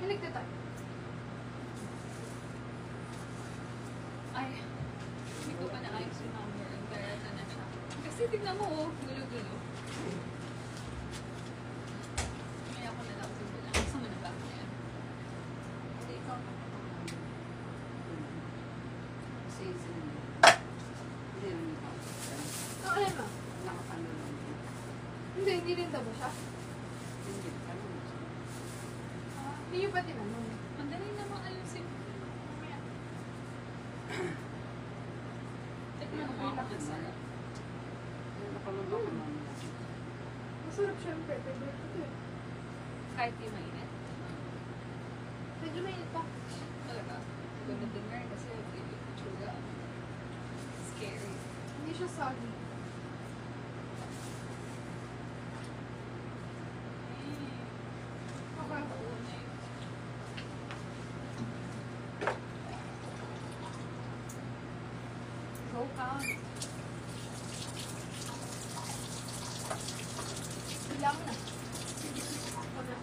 Connect na tayo. Ay, hindi ko pa naayos yung number. Kaya na siya. Kasi tignan mo, oh, gulo-gulo. Kaya ako na lang siguro. Gusto mo na ba ako yan? Hindi ikaw. Hindi rin ikaw. Ano mo? Nakapano lang. Hindi rin daw ba siya? Hindi, ano mo siya? Hindi nyo ba tinanong? Ang dali namang ayusin. Tignan mo ako na sarap. Napanood ako mamaya. Masarap syempre. Favorite ko ito eh. Kahit di mainit. Medyo mainit pa. Talaga. Ganda din nga kasi baby chuga. Scary. Hindi siya soggy. Okay. Go count. Bilang na. Okay.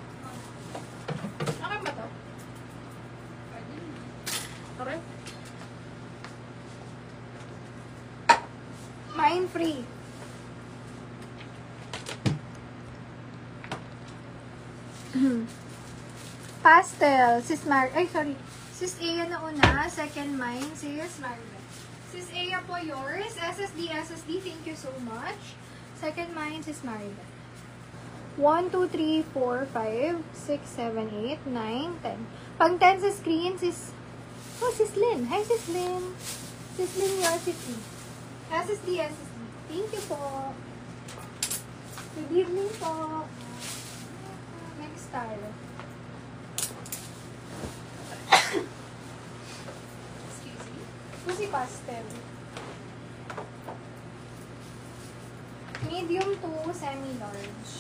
Okay ba to? Pwede na. Okay. Mine free. Pastel. Sis Ay, sorry. Sis Aya na una. Second mine. Sis Margaret. Sis Aya po yours. SSD. Thank you so much. Second mine, Sis Margaret. 1, 2, 3, 4, 5, 6, 7, 8, 9, 10. Pang 10 sa screen, Sis... Oh, Sis Lynn. Hi, Sis Lynn. Sis Lynn, your SSD. Thank you po. Good evening po. Next tayo. Excuse me. Pussy pastel. Medium to semi-large.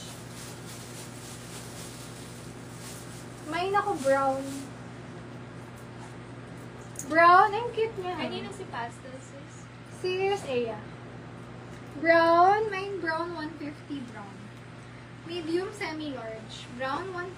May ako brown. Brown? Ang cute niya. Kanina si pastel sis. Sis Aya. Brown. Mine brown 150 brown. Medium semi-large. Brown 150.